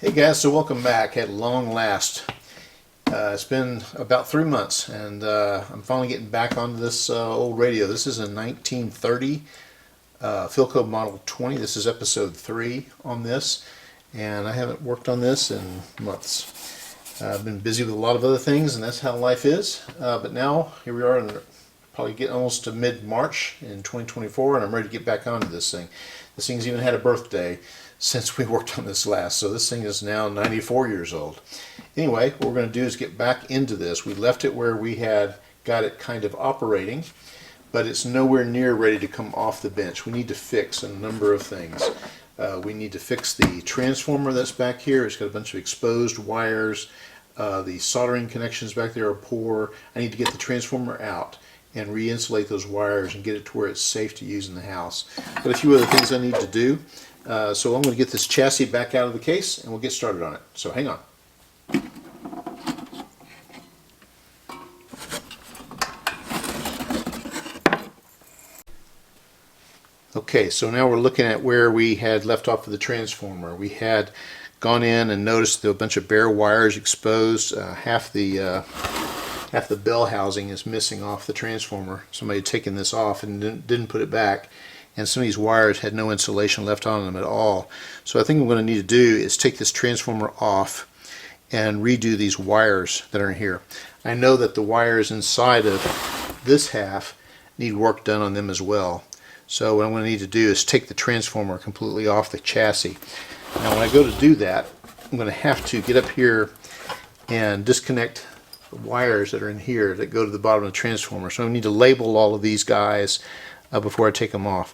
Hey guys, so welcome back at long last. It's been about 3 months and I'm finally getting back onto this old radio. This is a 1930 Philco Model 20. This is episode 3 on this, and I haven't worked on this in months. I've been busy with a lot of other things, and that's how life is. But now, here we are, and probably getting almost to mid-March in 2024, and I'm ready to get back onto this thing. This thing's even had a birthday since we worked on this last, so this thing is now 94 years old. Anyway, what we're going to do is get back into this. We left it where we had got it kind of operating, but it's nowhere near ready to come off the bench. We need to fix a number of things. We need to fix the transformer that's back here. It's got a bunch of exposed wires. The soldering connections back there are poor. I need to get the transformer out and re-insulate those wires and get it to where it's safe to use in the house. But a few other things I need to do. So I'm going to get this chassis back out of the case and we'll get started on it. So hang on. Okay, so now we're looking at where we had left off with the transformer. We had gone in and noticed there were a bunch of bare wires exposed. Half the bell housing is missing off the transformer. Somebody had taken this off and didn't put it back. And some of these wires had no insulation left on them at all. So I think what I'm going to need to do is take this transformer off and redo these wires that are in here. I know that the wires inside of this half need work done on them as well. So what I'm going to need to do is take the transformer completely off the chassis. Now when I go to do that, I'm going to have to get up here and disconnect the wires that are in here that go to the bottom of the transformer. So I need to label all of these guys before I take them off,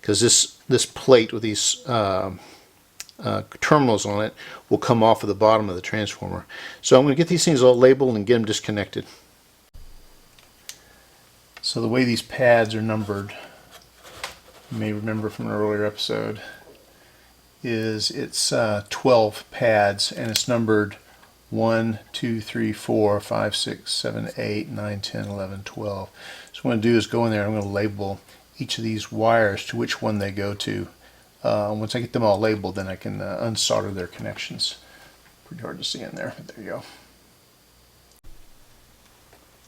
because this plate with these terminals on it will come off of the bottom of the transformer. So I'm going to get these things all labeled and get them disconnected. So the way these pads are numbered, you may remember from an earlier episode, is it's 12 pads, and it's numbered 1, 2, 3, 4, 5, 6, 7, 8, 9, 10, 11, 12. So what I'm going to do is go in there and I'm going to label each of these wires to which one they go to. Once I get them all labeled, then I can unsolder their connections. Pretty hard to see in there, but there you go.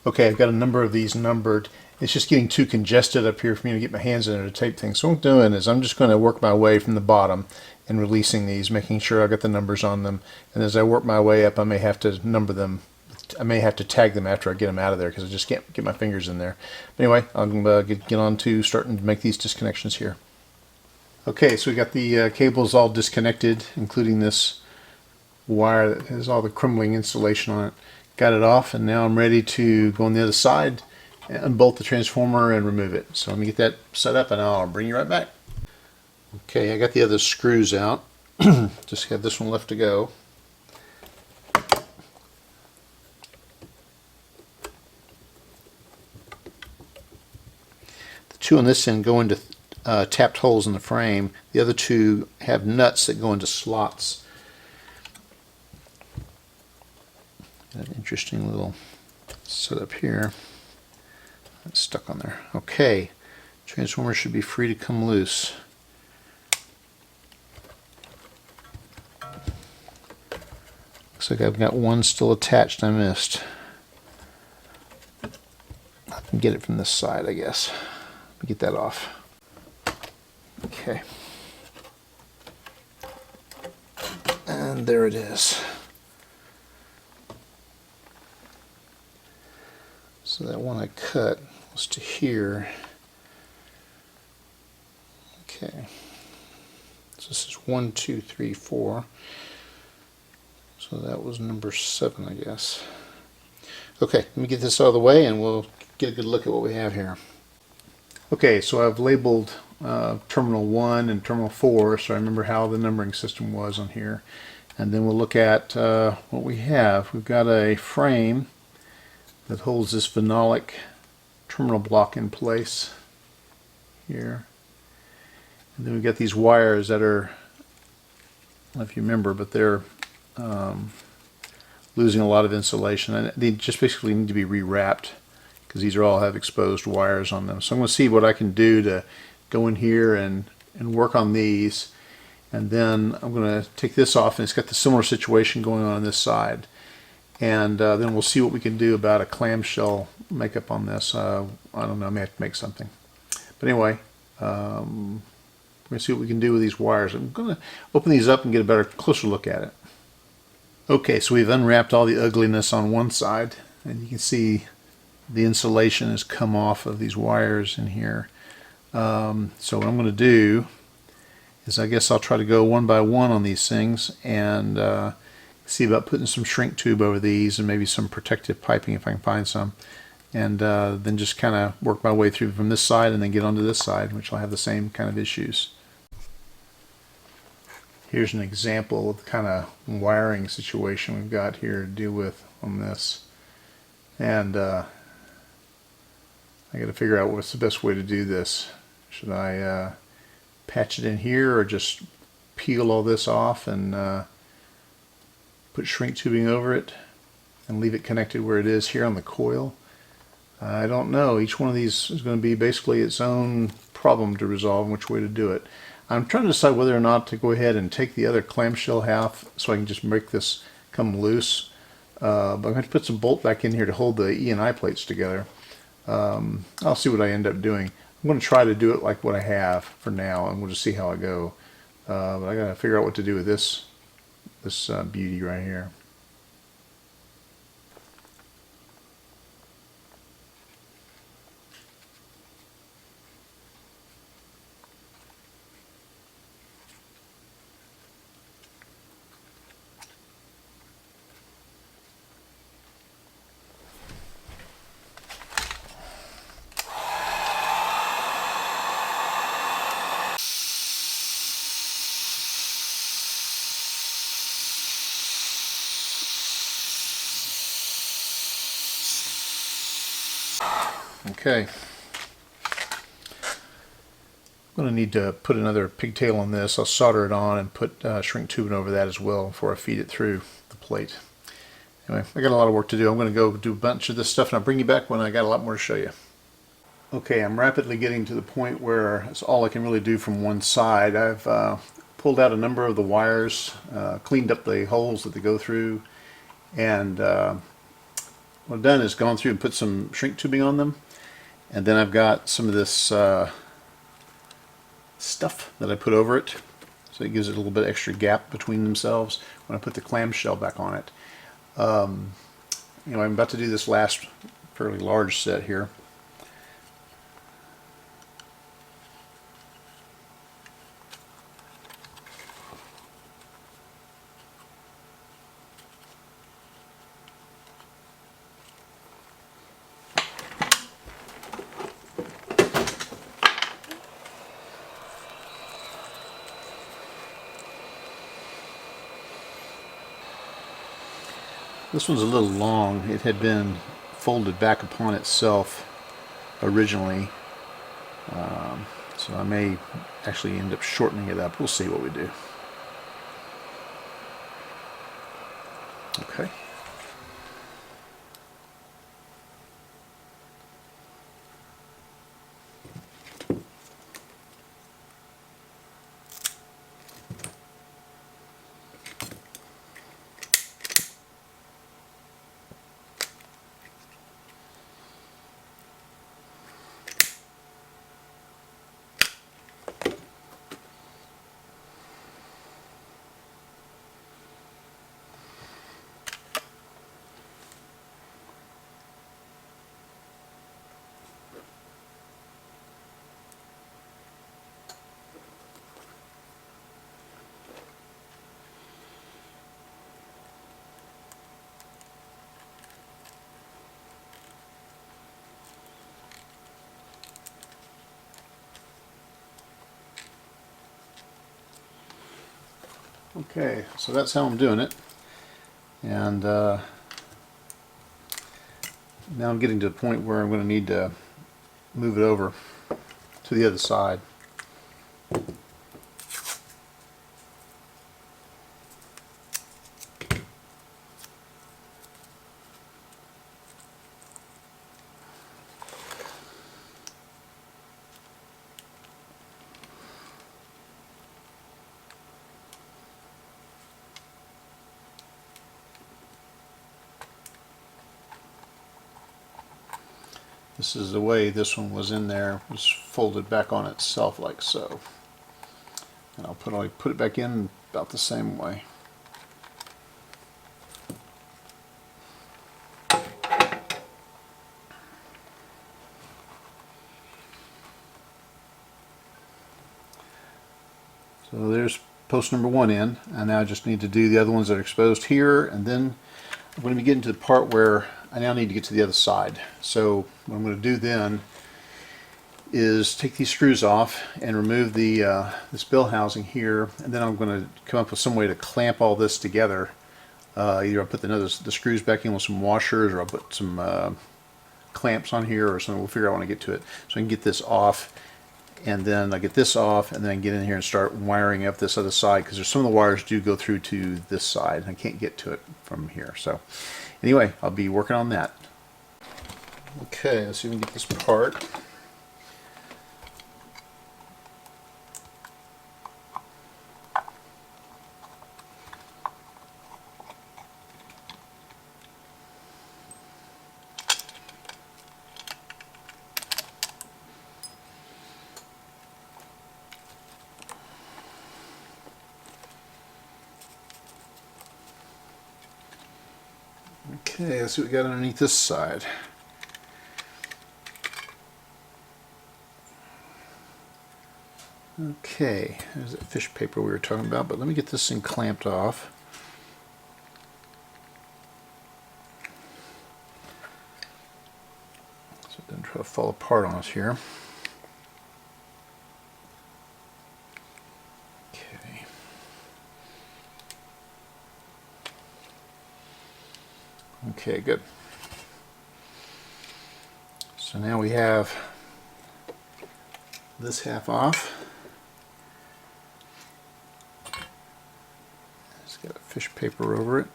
Okay, I've got a number of these numbered. It's just getting too congested up here for me to get my hands in there to tape things. So what I'm doing is I'm just going to work my way from the bottom and releasing these, making sure I got the numbers on them. And as I work my way up, I may have to number them. I may have to tag them after I get them out of there because I just can't get my fingers in there. But anyway, I'll get on to starting to make these disconnections here. Okay, so we got the cables all disconnected, including this wire that has all the crumbling insulation on it. Got it off, and now I'm ready to go on the other side and unbolt the transformer and remove it. So let me get that set up and I'll bring you right back. Okay, I got the other screws out. Just have this one left to go. The two on this end go into tapped holes in the frame. The other two have nuts that go into slots. Got an interesting little setup here. It's stuck on there. Okay, transformer should be free to come loose. Looks like I've got one still attached I missed. I can get it from this side, I guess. Let me get that off. Okay. And there it is. So that one I cut was to here. Okay. So this is 1, 2, 3, 4. So that was number 7, I guess. Okay, let me get this out of the way and we'll get a good look at what we have here. Okay, so I've labeled terminal 1 and terminal 4, so I remember how the numbering system was on here. And then we'll look at what we have. We've got a frame that holds this phenolic terminal block in place here. And then we've got these wires that are, I don't know if you remember, but they're losing a lot of insulation, and they just basically need to be rewrapped because these all have exposed wires on them. So I'm going to see what I can do to go in here and work on these And then I'm going to take this off, and it's got the similar situation going on this side. And then we'll see what we can do about a clamshell makeup on this. I don't know, I may have to make something. But anyway, we're going to see what we can do with these wires. I'm going to open these up and get a better, closer look at it. Okay, so we've unwrapped all the ugliness on one side, and you can see the insulation has come off of these wires in here. So what I'm going to do is I guess I'll try to go one by one on these things and see about putting some shrink tube over these and maybe some protective piping if I can find some, and then just kind of work my way through from this side and then get onto this side, which will have the same kind of issues. Here's an example of the kind of wiring situation we've got here to deal with on this, and I got to figure out what's the best way to do this. Should I patch it in here or just peel all this off and put shrink tubing over it and leave it connected where it is here on the coil? I don't know. Each one of these is going to be basically its own problem to resolve and which way to do it. I'm trying to decide whether or not to go ahead and take the other clamshell half so I can just make this come loose. But I'm going to put some bolt back in here to hold the E and I plates together. I'll see what I end up doing. I'm going to try to do it like what I have for now, and we'll just see how I go. But I got to figure out what to do with this beauty right here. Okay, I'm going to need to put another pigtail on this. I'll solder it on and put shrink tubing over that as well before I feed it through the plate. Anyway, I got a lot of work to do. I'm going to go do a bunch of this stuff, and I'll bring you back when I got a lot more to show you. Okay, I'm rapidly getting to the point where it's all I can really do from one side. I've pulled out a number of the wires, cleaned up the holes that they go through, and what I've done is gone through and put some shrink tubing on them. And then I've got some of this stuff that I put over it, so it gives it a little bit extra gap between themselves when I put the clamshell back on it. I'm about to do this last fairly large set here. This one's a little long. It had been folded back upon itself originally, so I may actually end up shortening it up. We'll see what we do. Okay. Okay, so that's how I'm doing it, and now I'm getting to the point where I'm going to need to move it over to the other side. This is the way this one was in there, it was folded back on itself like so. And I'll put it back in about the same way. So there's post number 1 in, and now I just need to do the other ones that are exposed here, and then I'm going to be getting to the part where I now need to get to the other side. So what I'm going to do then is take these screws off and remove the this bill housing here, and then I'm going to come up with some way to clamp all this together. Either I'll put the screws back in with some washers, or I'll put some clamps on here or something. We'll figure out when I get to it. So I can get this off, and then I get this off, and then I can get in here and start wiring up this other side, because there's some of the wires do go through to this side. I can't get to it from here. So anyway, I'll be working on that. Okay, let's see if we can get this apart. Okay, let's see what we got underneath this side. Okay, there's that fish paper we were talking about, but let me get this thing clamped off. So it doesn't try to fall apart on us here. Okay. Okay, good. So now we have this half off. It's got fish paper over it.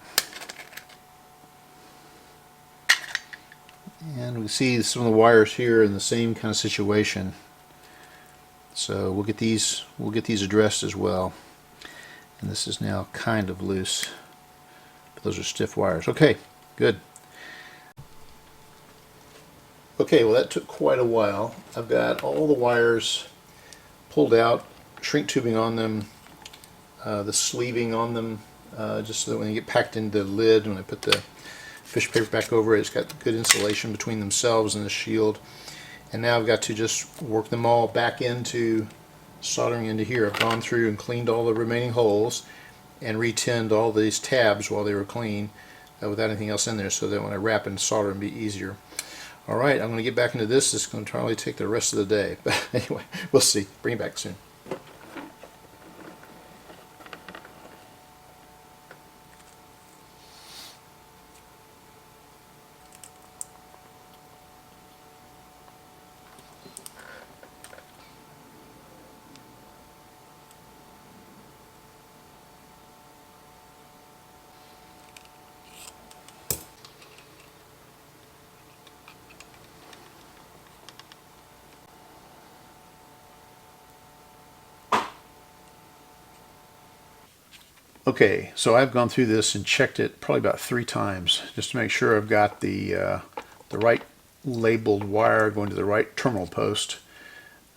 And we see some of the wires here in the same kind of situation. So we'll get these addressed as well. And this is now kind of loose. Those are stiff wires. Okay, good. Okay, well that took quite a while. I've got all the wires pulled out, shrink tubing on them, the sleeving on them, just so that when they get packed into the lid, when I put the fish paper back over it, it's got good insulation between themselves and the shield. And now I've got to just work them all back into soldering into here. I've gone through and cleaned all the remaining holes and re-tinned all these tabs while they were clean without anything else in there, so that when I wrap and solder it'll be easier. Alright, I'm going to get back into this. It's going to probably take the rest of the day. But anyway, we'll see. Bring it back soon. Okay, so I've gone through this and checked it probably about 3 times just to make sure I've got the right labeled wire going to the right terminal post.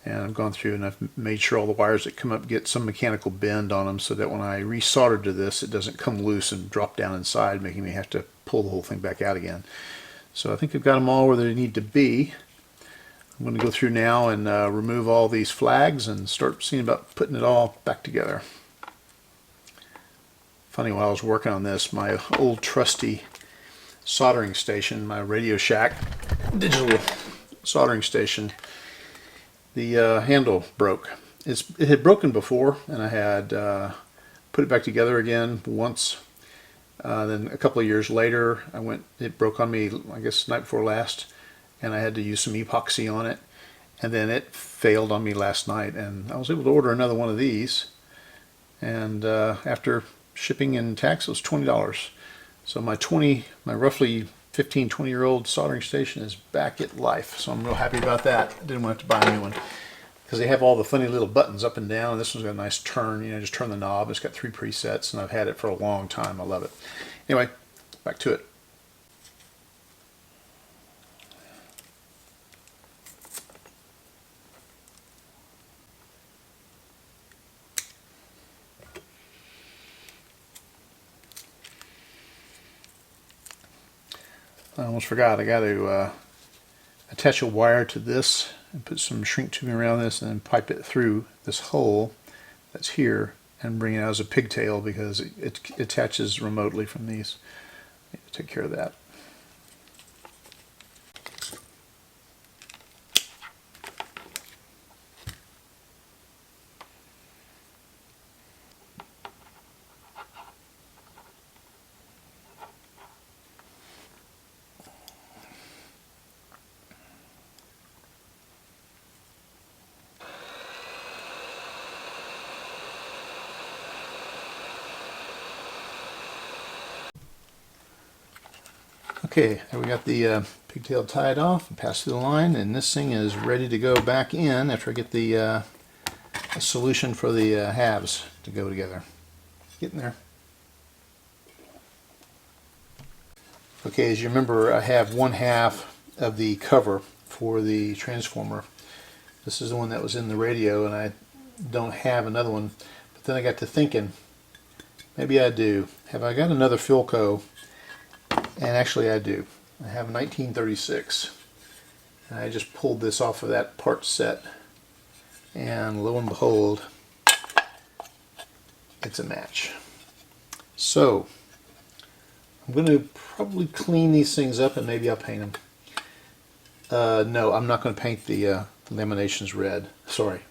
And I've gone through and I've made sure all the wires that come up get some mechanical bend on them, so that when I resolder to this, it doesn't come loose and drop down inside, making me have to pull the whole thing back out again. So I think I've got them all where they need to be. I'm going to go through now and remove all these flags and start seeing about putting it all back together. Funny, while I was working on this, my old trusty soldering station, my Radio Shack digital soldering station, the handle broke. It had broken before, and I had put it back together again once. Then a couple of years later, it broke on me, I guess, the night before last, and I had to use some epoxy on it. And then it failed on me last night, and I was able to order another one of these. And after shipping and tax, it was $20. So my roughly 15, 20-year-old soldering station is back at life. So I'm real happy about that. I didn't want to buy a new one, because they have all the funny little buttons up and down. This one's got a nice turn, just turn the knob. It's got 3 presets, and I've had it for a long time. I love it. Anyway, back to it. I almost forgot. I got to attach a wire to this and put some shrink tubing around this and then pipe it through this hole that's here and bring it out as a pigtail because it attaches remotely from these. Take care of that. Okay, there we got the pigtail tied off and passed through the line, and this thing is ready to go back in after I get the solution for the halves to go together. Getting there. Okay, as you remember, I have 1/2 of the cover for the transformer. This is the one that was in the radio, and I don't have another one. But then I got to thinking, maybe I do. Have I got another Philco? And actually I do. I have a 1936. And I just pulled this off of that part set. And lo and behold, it's a match. So, I'm going to probably clean these things up and maybe I'll paint them. No, I'm not going to paint the laminations red. Sorry.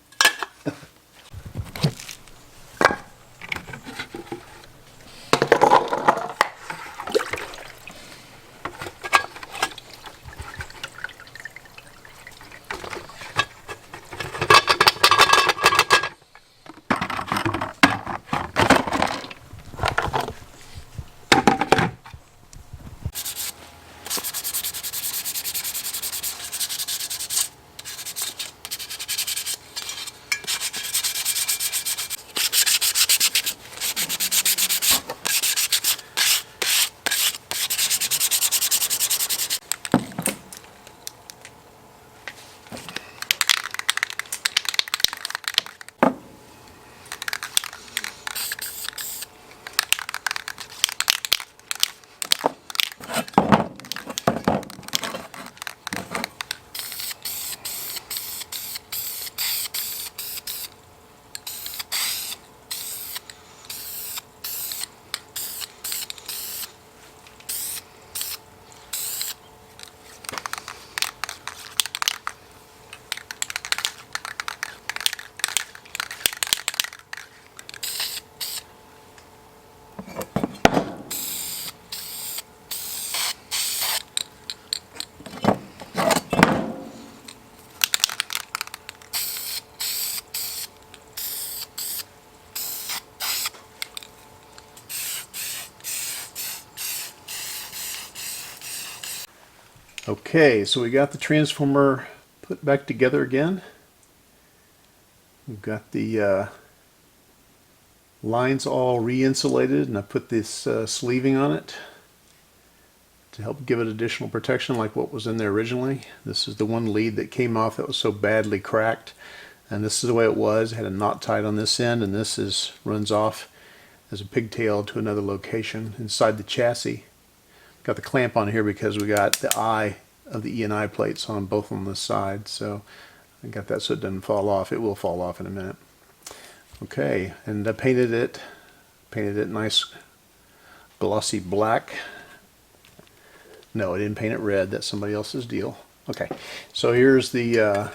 Okay, so we got the transformer put back together again. We've got the lines all re-insulated, and I put this sleeving on it to help give it additional protection like what was in there originally. This is the one lead that came off that was so badly cracked, and this is the way it was. It had a knot tied on this end, and this runs off as a pigtail to another location inside the chassis. Got the clamp on here because we got the eye of the E&I plates on both on this side, so I got that so it doesn't fall off. It will fall off in a minute. Okay, and I painted it nice glossy black. No, I didn't paint it red. That's somebody else's deal. Okay, so here's the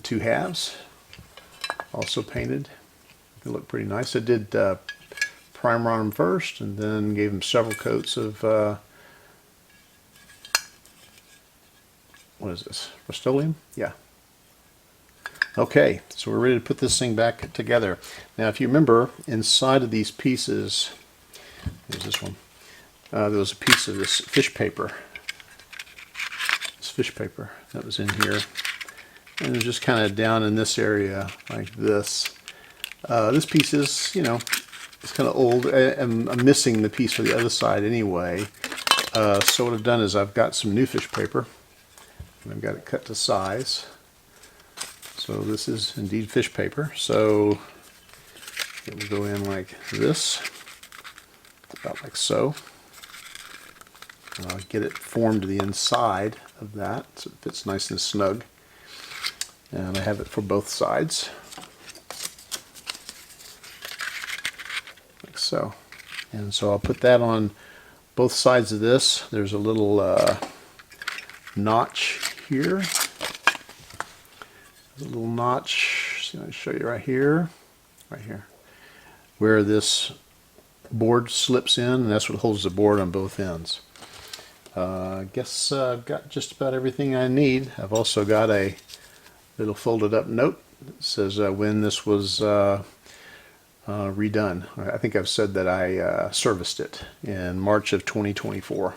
two halves, also painted. They look pretty nice. I did primer on them first, and then gave them several coats of what is this? Rust-Oleum? Yeah. Okay, so we're ready to put this thing back together. Now, if you remember, inside of these pieces, there's this one. There was a piece of this fish paper. This fish paper that was in here, and it was just kind of down in this area like this. This piece is, you know, it's kind of old. I'm missing the piece for the other side anyway. So what I've done is I've got some new fish paper, and I've got it cut to size. So this is indeed fish paper. So it will go in like this, about like so. And I'll get it formed to the inside of that so it fits nice and snug. And I have it for both sides, like so. And so I'll put that on both sides of this. There's a little notch here. There's a little notch, see, I'll show you right here, where this board slips in, and that's what holds the board on both ends. I guess I've got just about everything I need. I've also got a little folded up note that says when this was redone. I think I've said that I serviced it in March of 2024.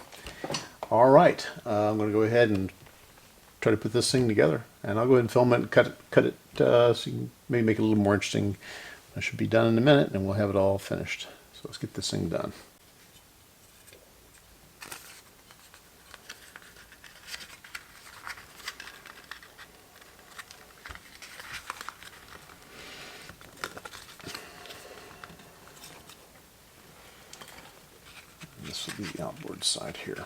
All right, I'm going to go ahead and try to put this thing together, and I'll go ahead and film it and cut it so you can maybe make it a little more interesting. I should be done in a minute, and we'll have it all finished. So let's get this thing done. This will be the outboard side here.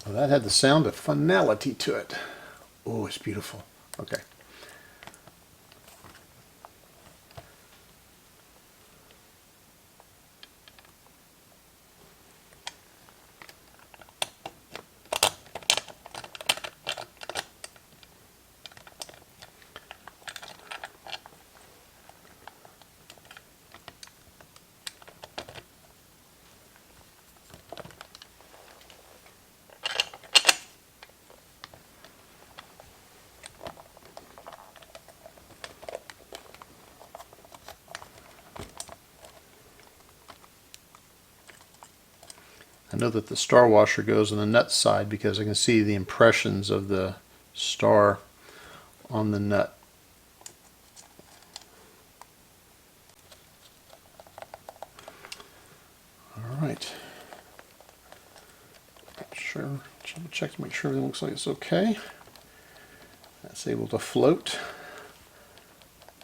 Well, that had the sound of finality to it. Oh, it's beautiful. Okay. I know that the star washer goes on the nut side because I can see the impressions of the star on the nut. All right. Sure. Check to make sure everything looks like it's okay. That's able to float,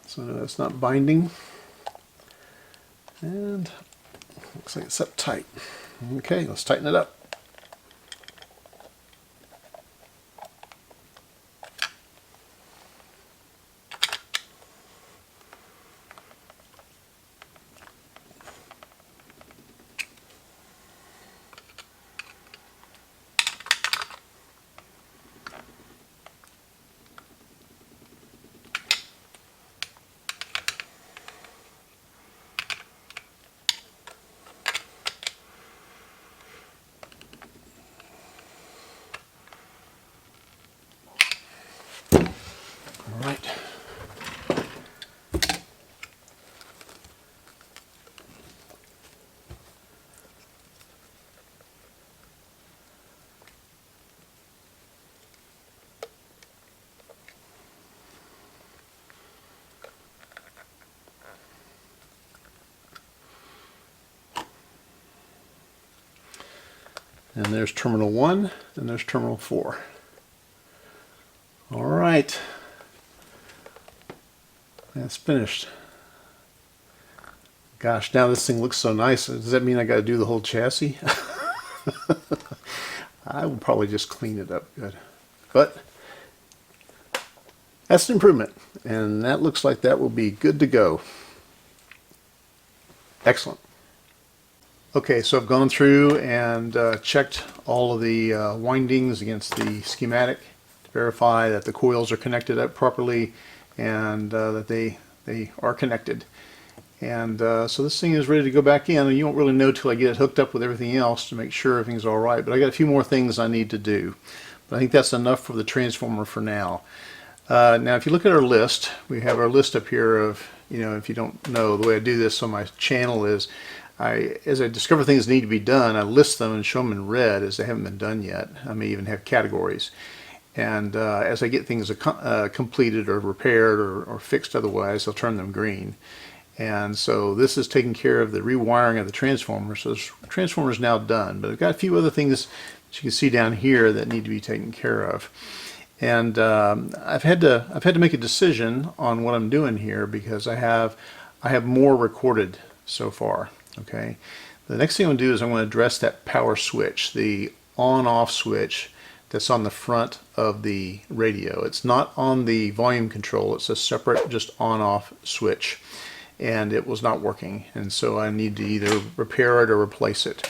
so that's not binding. And looks like it's up tight. Okay, let's tighten it up. And there's terminal 1, and there's terminal 4. All right. That's finished. Gosh, now this thing looks so nice. Does that mean I got to do the whole chassis? I will probably just clean it up good. But that's an improvement. And that looks like that will be good to go. Excellent. Okay, so I've gone through and checked all of the windings against the schematic to verify that the coils are connected up properly and that they are connected. And so this thing is ready to go back in, and you won't really know till I get it hooked up with everything else to make sure everything's all right. But I got a few more things I need to do. But I think that's enough for the transformer for now. Now, if you look at our list, we have our list up here of, if you don't know, the way I do this on my channel is, as I discover things that need to be done, I list them and show them in red as they haven't been done yet. I may even have categories. And as I get things completed or repaired or fixed otherwise, I'll turn them green. And so this is taking care of the rewiring of the transformer. So the transformer is now done. But I've got a few other things that you can see down here that need to be taken care of. And I've had to make a decision on what I'm doing here because I have more recorded so far. Okay. The next thing I'm going to do is I'm going to address that power switch, the on-off switch that's on the front of the radio. It's not on the volume control. It's a separate just on-off switch. And it was not working, and so I need to either repair it or replace it.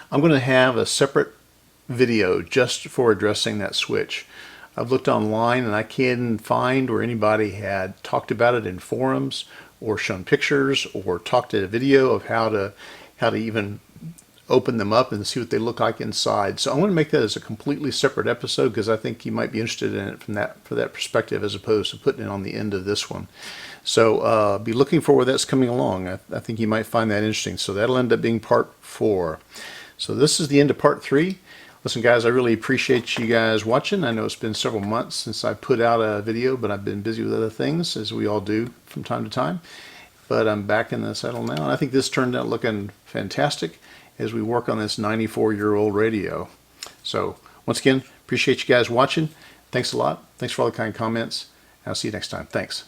I'm going to have a separate video just for addressing that switch. I've looked online and I can't find where anybody had talked about it in forums or shown pictures or talked in a video of how to even open them up and see what they look like inside. So I want to make that as a completely separate episode because I think you might be interested in it for that perspective as opposed to putting it on the end of this one. So be looking for where that's coming along. I think you might find that interesting. So that'll end up being part 4. So this is the end of part 3. Listen, guys, I really appreciate you guys watching. I know it's been several months since I put out a video, but I've been busy with other things, as we all do from time to time. But I'm back in the saddle now, and I think this turned out looking fantastic as we work on this 94-year-old radio. So once again, appreciate you guys watching. Thanks a lot. Thanks for all the kind comments. I'll see you next time. Thanks.